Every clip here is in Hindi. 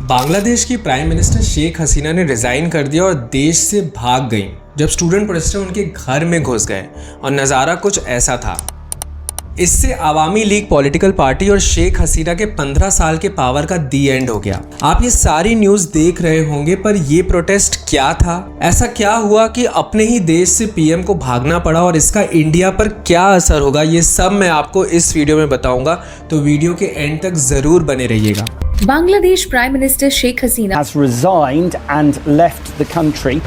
बांग्लादेश की प्राइम मिनिस्टर शेख हसीना ने रिजाइन कर दिया और देश से भाग गईं जब स्टूडेंट प्रोटेस्टर उनके घर में घुस गए और नज़ारा कुछ ऐसा था। इससे आवामी लीग पॉलिटिकल पार्टी और शेख हसीना के 15 साल के पावर का दी एंड हो गया। आप ये सारी न्यूज देख रहे होंगे, पर ये प्रोटेस्ट क्या था? ऐसा क्या हुआ कि अपने ही देश से पीएम को भागना पड़ा और इसका इंडिया पर क्या असर होगा, ये सब मैं आपको इस वीडियो में बताऊंगा, तो वीडियो के एंड तक जरूर बने रहिएगा। Bangladesh Prime Minister Sheikh Hasina has resigned and left the country.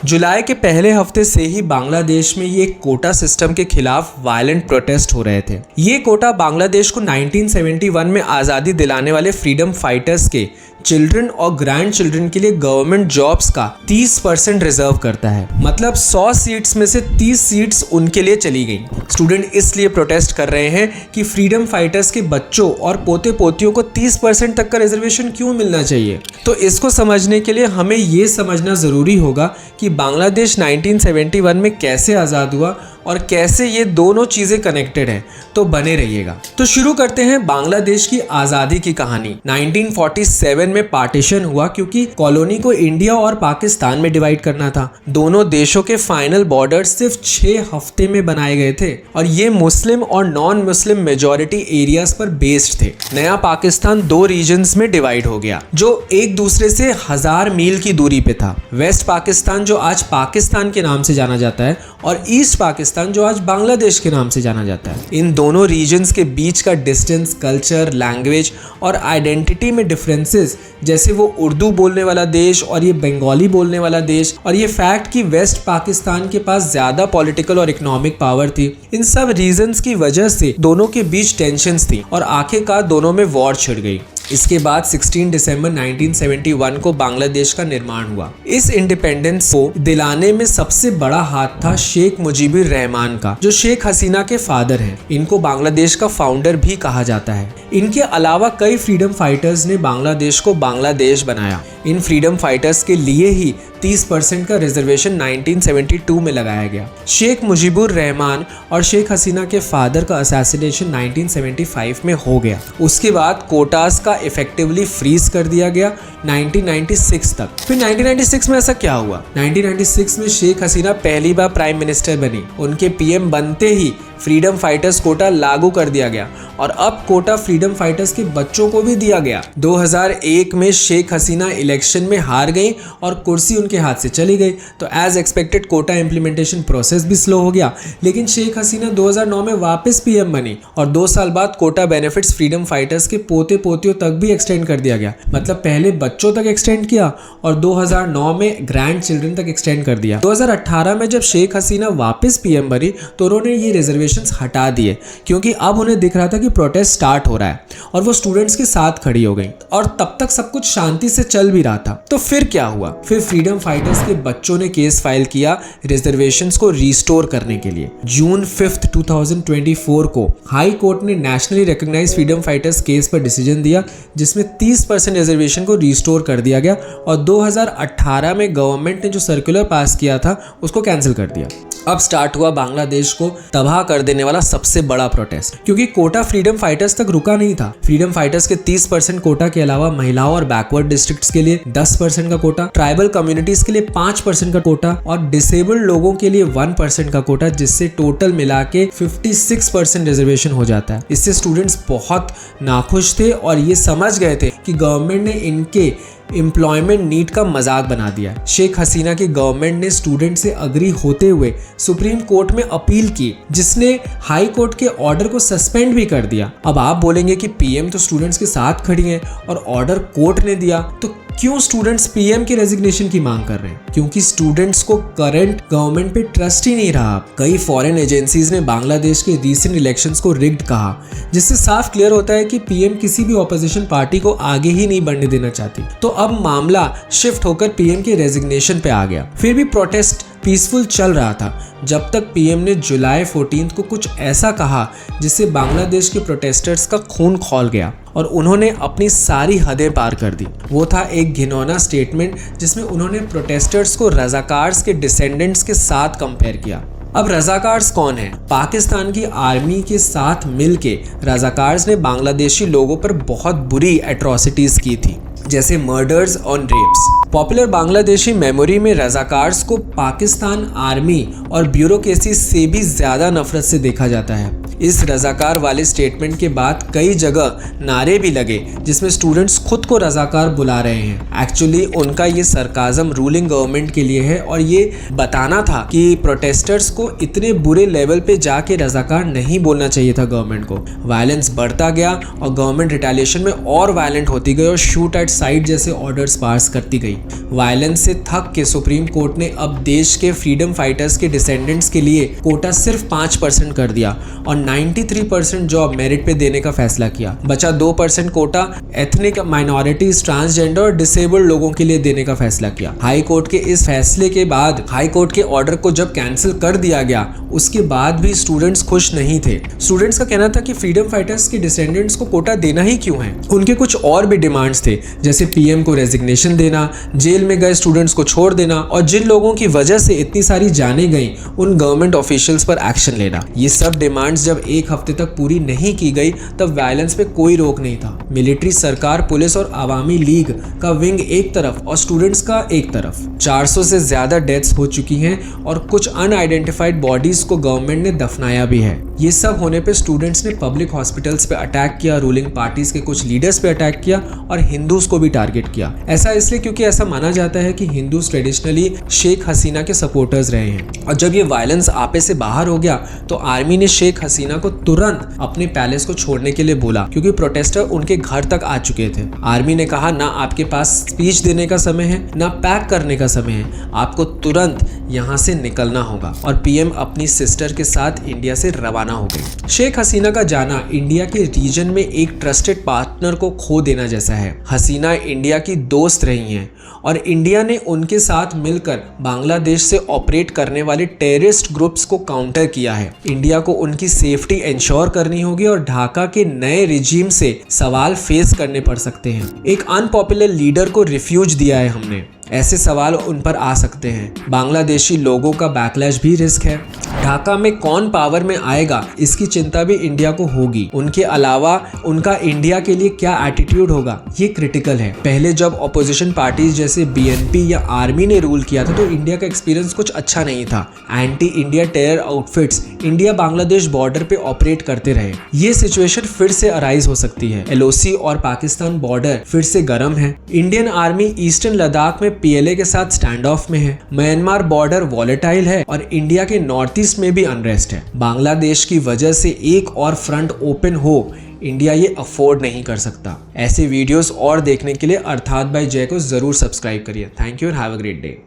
जुलाई के पहले हफ्ते से ही बांग्लादेश में ये कोटा सिस्टम के खिलाफ वायलेंट प्रोटेस्ट हो रहे थे। ये कोटा बांग्लादेश को 1971 में आज़ादी दिलाने वाले फ्रीडम फाइटर्स के चिल्ड्रन और ग्रैंड चिल्ड्रन के लिए गवर्नमेंट जॉब्स का 30% रिजर्व करता है। मतलब 100 सीट्स में से 30 सीट्स उनके लिए चली गई। स्टूडेंट इसलिए प्रोटेस्ट कर रहे हैं कि फ्रीडम फाइटर्स के बच्चों और पोते पोतियों को 30% तक का रिजर्वेशन क्यों मिलना चाहिए। तो इसको समझने के लिए हमें ये समझना ज़रूरी होगा कि बांग्लादेश 1971 में कैसे आज़ाद हुआ और कैसे ये दोनों चीज़ें कनेक्टेड हैं। तो बने रहिएगा। तो शुरू करते हैं बांग्लादेश की आज़ादी की कहानी। 1947 में पार्टीशन हुआ क्योंकि कॉलोनी को इंडिया और पाकिस्तान में डिवाइड करना था। दोनों देशों के फाइनल बॉर्डर सिर्फ 6 हफ्ते में बनाए गए थे और ये मुस्लिम और नॉन मुस्लिम मेजॉरिटी एरियाज पर बेस्ड थे। नया पाकिस्तान 2 रीजन्स में डिवाइड हो गया जो एक दूसरे से 1000 मील की दूरी पे था। वेस्ट पाकिस्तान जो आज पाकिस्तान के नाम से जाना जाता है और ईस्ट पाकिस्तान जो आज बांग्लादेश के नाम से जाना जाता है। इन दोनों रीजन्स के बीच का डिस्टेंस, कल्चर, लैंग्वेज और आइडेंटिटी में डिफरेंसेस, जैसे वो उर्दू बोलने वाला देश और ये बंगाली बोलने वाला देश, और ये फैक्ट कि वेस्ट पाकिस्तान के पास ज़्यादा पॉलिटिकल और इकोनॉमिक पावर थी, इन सब रीजन्स की वजह से दोनों के बीच टेंशंस थी और आखिरकार दोनों में वॉर छिड़ गई। इसके बाद 16 दिसंबर 1971 को बांग्लादेश का निर्माण हुआ। इस इंडिपेंडेंस को दिलाने में सबसे बड़ा हाथ था शेख मुजीबुर रहमान का, जो शेख हसीना के फादर हैं। इनको बांग्लादेश का फाउंडर भी कहा जाता है। इनके अलावा कई फ्रीडम फाइटर्स ने बांग्लादेश को बांग्लादेश बनाया। इन फ्रीडम फाइटर्स के लिए ही 30% का रिजर्वेशन 1972 में लगाया गया। शेख मुजीबुर रहमान और शेख हसीना के फादर का असैसिनेशन 1975 में हो गया। उसके बाद कोटास का इफेक्टिवली फ्रीज कर दिया गया 1996 तक। फिर 1996 में ऐसा क्या हुआ? 1996 में शेख हसीना पहली बार प्राइम मिनिस्टर बनी। उनके पीएम बनते ही फ्रीडम फाइटर्स कोटा लागू कर दिया गया और अब कोटा फ्रीडम फाइटर्स के बच्चों को भी दिया गया। 2001 में शेख हसीना इलेक्शन में हार गई और कुर्सी उनके हाथ से चली गई, तो as expected quota implementation process भी स्लो हो गया। लेकिन शेख हसीना 2009 में वापस पीएम बनी और 2 साल बाद कोटा बेनिफिट्स फ्रीडम फाइटर्स के पोते पोतियों तक भी एक्सटेंड कर दिया गया। मतलब पहले बच्चों तक एक्सटेंड किया और 2009 में ग्रैंड चिल्ड्रन तक एक्सटेंड कर दिया। 2018 में जब शेख हसीना वापस पीएम बनी तो उन्होंने ये रिजर्वेशन हटा दिए क्योंकि अब उन्हें दिख रहा था कि प्रोटेस्ट स्टार्ट हो रहा है और वो स्टूडेंट्स के साथ खड़ी हो गई और तब तक सब कुछ शांति से चल भी रहा था। तो फिर क्या हुआ? फिर फ्रीडम फाइटर्स के बच्चों ने केस फाइल किया रिजर्वेशंस को रिस्टोर करने के लिए। जून 5, 2024 को हाई कोर्ट ने nationally recognised freedom fighters case पर डिसीजन दिया जिसमें 30% रिजर्वेशन को रिस्टोर कर दिया गया और 2018 में गवर्नमेंट ने जो सर्कुलर पास किया था उसको कैंसिल कर दिया। अब स्टार्ट हुआ बांग्लादेश को तबाह कर देने वाला सबसे बड़ा प्रोटेस्ट, क्योंकि कोटा फ्रीडम फाइटर्स तक रुका नहीं था। फ्रीडम फाइटर्स के 30% कोटा के अलावा महिलाओं और बैकवर्ड डिस्ट्रिक्ट्स के लिए 10% का कोटा, ट्राइबल कम्युनिटीज के लिए 5% का कोटा और डिसेबल्ड लोगों के लिए 1% का कोटा, जिससे टोटल मिला के 56% रिजर्वेशन हो जाता है। इससे स्टूडेंट्स बहुत नाखुश थे और ये समझ गए थे कि गवर्नमेंट ने इनके एम्प्लॉयमेंट नीड का मजाक बना दिया। शेख हसीना की गवर्नमेंट ने स्टूडेंट से अग्री होते हुए सुप्रीम कोर्ट में अपील की, जिसने हाई कोर्ट के ऑर्डर को सस्पेंड भी कर दिया। अब आप बोलेंगे कि पीएम तो स्टूडेंट्स के साथ खड़ी हैं और ऑर्डर कोर्ट ने दिया, तो क्यों स्टूडेंट्स पीएम की रेजिग्नेशन की मांग कर रहे हैं? क्योंकि स्टूडेंट्स को करंट गवर्नमेंट पे ट्रस्ट ही नहीं रहा। कई फॉरेन एजेंसीज ने बांग्लादेश के रीसेंट इलेक्शंस को रिग्ड कहा, जिससे साफ क्लियर होता है कि पीएम किसी भी ऑपोजिशन पार्टी को आगे ही नहीं बढ़ने देना चाहती। तो अब मामला शिफ्ट होकर पीएम के रेजिग्नेशन पे आ गया। फिर भी प्रोटेस्ट पीसफुल चल रहा था जब तक पीएम ने जुलाई 14 को कुछ ऐसा कहा जिससे बांग्लादेश के प्रोटेस्टर्स का खून खौल गया और उन्होंने अपनी सारी हदें पार कर दी। वो था एक घिनौना स्टेटमेंट जिसमें उन्होंने प्रोटेस्टर्स को रजाकार्स के डिसेंडेंट्स के साथ कंपेयर किया। अब रजाकार्स कौन है? पाकिस्तान की आर्मी के साथ मिलके रजाकार्स ने बांग्लादेशी लोगों पर बहुत बुरी एट्रोसिटीज की थी, जैसे मर्डर्स और रेप्स। पॉपुलर बांग्लादेशी मेमोरी में रजाकार्स को पाकिस्तान आर्मी और ब्यूरोक्रेसी से भी ज़्यादा नफरत से देखा जाता है। इस रजाकार वाले स्टेटमेंट के बाद कई जगह नारे भी लगे जिसमें स्टूडेंट्स खुद को रजाकार बुला रहे हैं। एक्चुअली उनका ये सरकाज़म रूलिंग गवर्नमेंट के लिए है और ये बताना था कि प्रोटेस्टर्स को इतने बुरे लेवल पे जाके रजाकार नहीं बोलना चाहिए था गवर्नमेंट को। वायलेंस बढ़ता गया और गवर्नमेंट रिटेलिएशन में और वायलेंट होती गई और शूट एट साइट जैसे ऑर्डर्स पास करती गई। वायलेंस से थक के सुप्रीम कोर्ट ने अब देश के फ्रीडम फाइटर्स के डिसेंडेंट्स के लिए कोटा सिर्फ 5% कर दिया और 93% जॉब मेरिट पे देने का फैसला किया। बचा 2% कोटा एथनिक माइनॉरिटीज, ट्रांसजेंडर और डिसेबल्ड लोगों के लिए देने का फैसला किया। हाई कोर्ट के इस फैसले के बाद हाई कोर्ट के ऑर्डर को जब कैंसिल कर दिया गया, उसके बाद भी स्टूडेंट्स खुश नहीं थे। स्टूडेंट्स का कहना था कि फ्रीडम फाइटर्स के डिसेंडेंट्स को कोटा देना ही क्यों है। उनके कुछ और भी डिमांड्स थे, जैसे पीएम को रेजिग्नेशन देना, जेल में गए स्टूडेंट्स को छोड़ देना और जिन लोगों की वजह से इतनी सारी जानें गई उन गवर्नमेंट ऑफिशियल्स पर एक्शन लेना। ये सब डिमांड्स जब एक हफ्ते तक पूरी नहीं की गई तब वायलेंस पे कोई रोक नहीं था। मिलिट्री, सरकार, पुलिस और अवामी लीग का विंग एक तरफ और स्टूडेंट्स का एक तरफ। 400 से ज्यादा डेथ्स हो चुकी हैं और कुछ अनआइडेंटिफाइड बॉडीज को गवर्नमेंट ने दफनाया भी है। ये सब होने पे स्टूडेंट्स ने पब्लिक हॉस्पिटल्स पे अटैक किया, रूलिंग पार्टीज के कुछ लीडर्स पे अटैक किया और हिंदूज को भी टारगेट किया। ऐसा इसलिए क्योंकि ऐसा माना जाता है कि हिंदूज ट्रेडिशनली शेख हसीना के सपोर्टर्स रहे हैं। और जब ये वायलेंस आपे से बाहर हो गया तो आर्मी ने शेख हसीना को तुरंत अपने पैलेस को छोड़ने के लिए बोला, क्योंकि प्रोटेस्टर उनके घर तक आ चुके थे। आर्मी ने कहा, ना आपके पास स्पीच देने का समय है, ना पैक करने का समय है, आपको तुरंत यहाँ से निकलना होगा। और पीएम अपनी सिस्टर के साथ इंडिया से रवाना हो गई। शेख हसीना का जाना इंडिया के रीजन में एक ट्रस्टेड पार्टनर को खो देना जैसा है। हसीना इंडिया की दोस्त रही हैं और इंडिया ने उनके साथ मिलकर बांग्लादेश से ऑपरेट करने वाले टेररिस्ट ग्रुप्स को काउंटर किया है। इंडिया को उनकी सेफ्टी इंश्योर करनी होगी और ढाका के नए रिजीम से सवाल फेस करने पड़ सकते हैं। एक अनपॉपुलर लीडर को रिफ्यूज दिया है हमने, ऐसे सवाल उन पर आ सकते हैं। बांग्लादेशी लोगों का बैकलैश भी रिस्क है। ढाका में कौन पावर में आएगा इसकी चिंता भी इंडिया को होगी। उनके अलावा उनका इंडिया के लिए क्या एटीट्यूड होगा ये क्रिटिकल है। पहले जब ऑपोजिशन पार्टीज जैसे बीएनपी या आर्मी ने रूल किया था तो इंडिया का एक्सपीरियंस कुछ अच्छा नहीं था। Anti India terror outfits India Bangladesh border पे ऑपरेट करते रहे। ये सिचुएशन फिर से अराइज हो सकती है। एलओसी और पाकिस्तान बॉर्डर फिर से गर्म है। इंडियन आर्मी ईस्टर्न लद्दाख में पीएलए के साथ स्टैंड ऑफ में है। म्यांमार बॉर्डर वॉलेटाइल है और इंडिया के नॉर्थ ईस्ट में भी अनरेस्ट है। बांग्लादेश की वजह से एक और फ्रंट ओपन हो, इंडिया ये अफोर्ड नहीं कर सकता। ऐसे वीडियोस और देखने के लिए अर्थात बाय जय को जरूर सब्सक्राइब करिए। Thank you and have a great day.